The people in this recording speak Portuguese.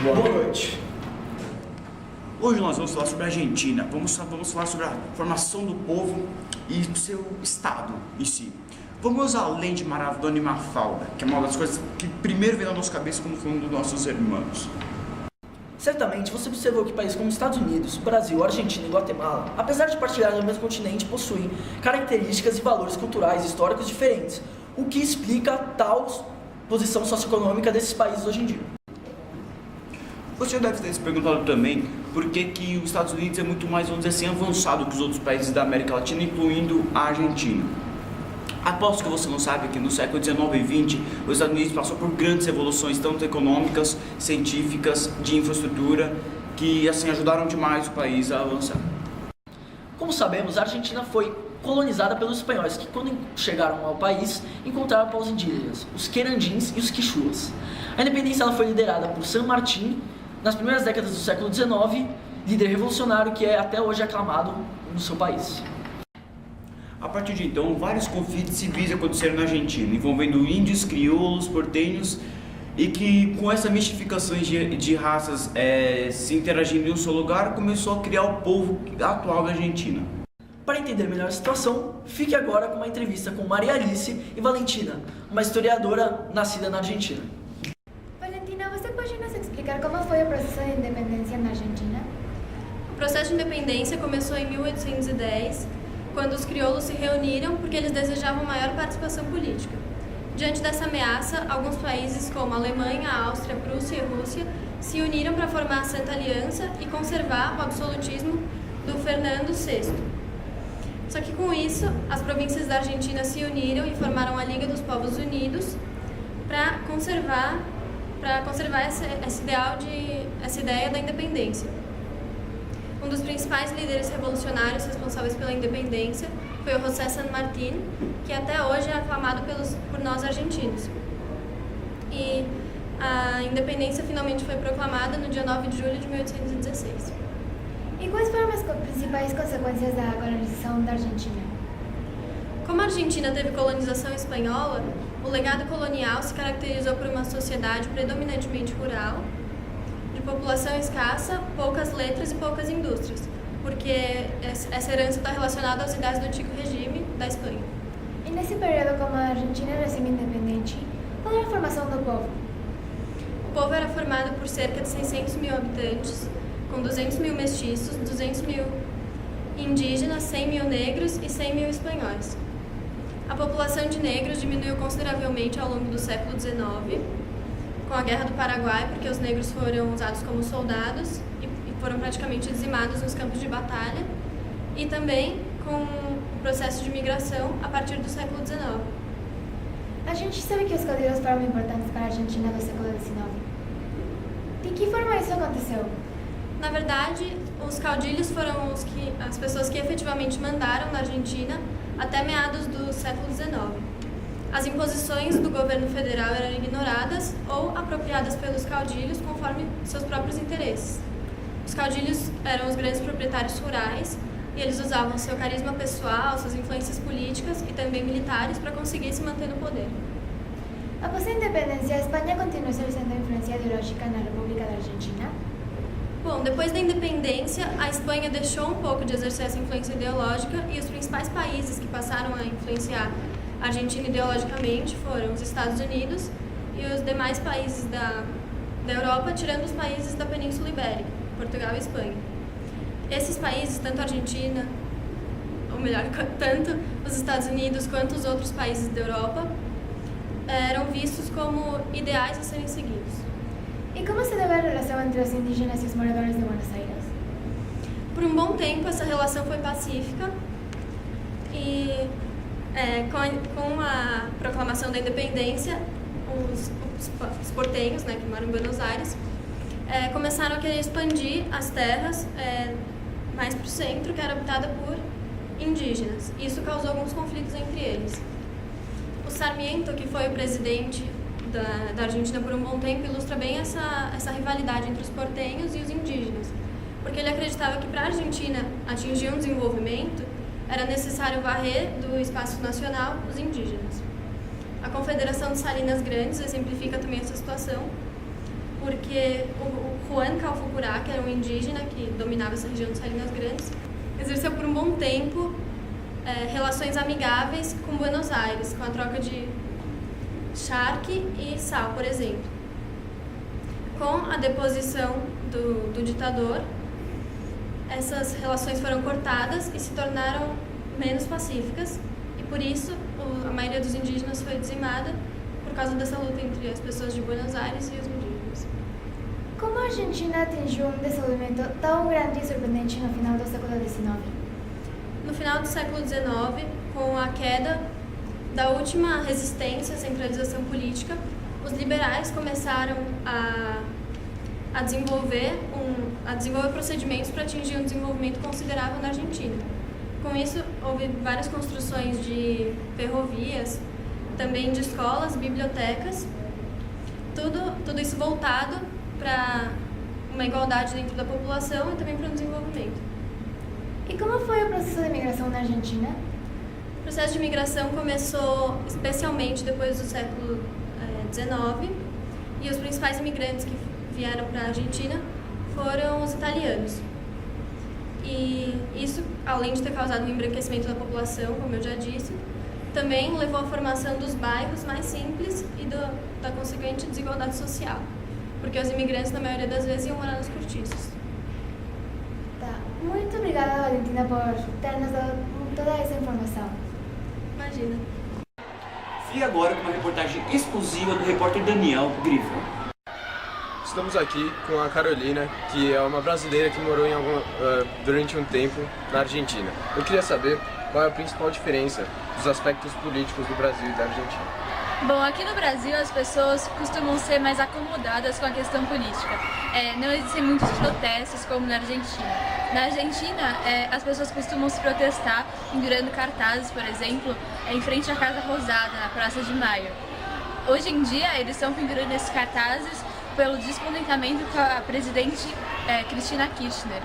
Boa noite. Hoje nós vamos falar sobre a Argentina. Vamos falar sobre a formação do povo e seu estado em si. Vamos além de Maradona e Mafalda, que é uma das coisas que primeiro vem na nossa cabeça quando falamos dos nossos irmãos. Certamente você observou que países como Estados Unidos, Brasil, Argentina e Guatemala, apesar de partilharem do mesmo continente, possuem características e valores culturais e históricos diferentes, o que explica a tal posição socioeconômica desses países hoje em dia. Você deve ter se perguntado também por que os Estados Unidos é muito mais, vamos dizer assim, avançado que os outros países da América Latina, incluindo a Argentina. Aposto que você não sabe que no século XIX e XX, os Estados Unidos passou por grandes revoluções, tanto econômicas, científicas, de infraestrutura, que assim ajudaram demais o país a avançar. Como sabemos, a Argentina foi colonizada pelos espanhóis, que quando chegaram ao país, encontraram povos indígenas, os querandins e os quichuas. A independência ela foi liderada por San Martín nas primeiras décadas do século XIX, líder revolucionário que é até hoje aclamado no seu país. A partir de então, vários conflitos civis aconteceram na Argentina, envolvendo índios, crioulos, porteños, e que com essa mistificação de raças se interagindo em um só lugar, começou a criar o povo atual da Argentina. Para entender melhor a situação, fique agora com uma entrevista com Maria Alice e Valentina, uma historiadora nascida na Argentina. Valentina, você pode nos explicar como foi o processo de independência na Argentina? O processo de independência começou em 1810, quando os crioulos se reuniram porque eles desejavam maior participação política. Diante dessa ameaça, alguns países como a Alemanha, a Áustria, a Prússia e a Rússia se uniram para formar a Santa Aliança e conservar o absolutismo do Fernando VI. Só que com isso, as províncias da Argentina se uniram e formaram a Liga dos Povos Unidos para conservar essa ideia da independência. Um dos principais líderes revolucionários responsáveis pela independência foi o José San Martín, que até hoje é aclamado por nós argentinos. E a independência finalmente foi proclamada no dia 9 de julho de 1816. E quais foram as principais consequências da colonização da Argentina? Como a Argentina teve colonização espanhola, o legado colonial se caracterizou por uma sociedade predominantemente rural, de população escassa, poucas letras e poucas indústrias, porque essa herança está relacionada aos ideais do antigo regime da Espanha. E nesse período, como a Argentina era semi-independente, qual era a formação do povo? O povo era formado por cerca de 600 mil habitantes, com 200 mil mestiços, 200 mil indígenas, 100 mil negros e 100 mil espanhóis. A população de negros diminuiu consideravelmente ao longo do século XIX, com a Guerra do Paraguai, porque os negros foram usados como soldados e foram praticamente dizimados nos campos de batalha, e também com o processo de migração a partir do século XIX. A gente sabe que os caudilhos foram importantes para a Argentina do século XIX. De que forma isso aconteceu? Na verdade, os caudilhos foram as pessoas que efetivamente mandaram na Argentina até meados do século XIX. As imposições do governo federal eram ignoradas ou apropriadas pelos caudilhos conforme seus próprios interesses. Os caudilhos eram os grandes proprietários rurais e eles usavam seu carisma pessoal, suas influências políticas e também militares para conseguir se manter no poder. Após a independência, a Espanha continuou exercendo influência ideológica na República da Argentina? Bom, depois da independência, a Espanha deixou um pouco de exercer essa influência ideológica e os principais países que passaram a influenciar a Argentina ideologicamente foram os Estados Unidos e os demais países da Europa, tirando os países da Península Ibérica, Portugal e Espanha. Esses países, tanto a Argentina, ou melhor, tanto os Estados Unidos quanto os outros países da Europa, eram vistos como ideais a serem seguidos. E como se deve a relação entre os indígenas e os moradores de Buenos Aires? Por um bom tempo, essa relação foi pacífica e com a proclamação da independência, os porteños, que moram em Buenos Aires, começaram a querer expandir as terras mais para o centro, que era habitada por indígenas. Isso causou alguns conflitos entre eles. O Sarmiento, que foi o presidente da Argentina por um bom tempo, ilustra bem essa rivalidade entre os porteños e os indígenas, porque ele acreditava que para a Argentina atingir um desenvolvimento era necessário varrer do espaço nacional os indígenas. A Confederação de Salinas Grandes exemplifica também essa situação, porque o Juan Calfucurá, que era um indígena que dominava essa região de Salinas Grandes, exerceu por um bom tempo relações amigáveis com Buenos Aires, com a troca de charque e sal, por exemplo. Com a deposição do ditador, essas relações foram cortadas e se tornaram menos pacíficas, e por isso a maioria dos indígenas foi dizimada por causa dessa luta entre as pessoas de Buenos Aires e os indígenas. Como a Argentina atingiu um desenvolvimento tão grande e surpreendente no final do século XIX? No final do século XIX, com a queda da última resistência à centralização política, os liberais começaram a desenvolver procedimentos para atingir um desenvolvimento considerável na Argentina. Com isso, houve várias construções de ferrovias, também de escolas, bibliotecas, tudo isso voltado para uma igualdade dentro da população e também para um desenvolvimento. E como foi o processo de migração na Argentina? O processo de migração começou especialmente depois do século XIX, e os principais imigrantes que vieram para a Argentina foram os italianos. E isso, além de ter causado um embranquecimento da população, como eu já disse, também levou à formação dos bairros mais simples e da consequente desigualdade social, porque os imigrantes, na maioria das vezes, iam morar nos cortiços. Tá. Muito obrigada, Valentina, por ter nos dado toda essa informação. Imagina. Fique agora com uma reportagem exclusiva do repórter Daniel Grifo. Estamos aqui com a Carolina, que é uma brasileira que morou durante um tempo na Argentina. Eu queria saber qual é a principal diferença dos aspectos políticos do Brasil e da Argentina. Bom, aqui no Brasil as pessoas costumam ser mais acomodadas com a questão política. Não existem muitos protestos como na Argentina. Na Argentina, as pessoas costumam se protestar pendurando cartazes, por exemplo, em frente à Casa Rosada, na Praça de Maio. Hoje em dia, eles estão pendurando esses cartazes pelo descontentamento com a presidente Cristina Kirchner.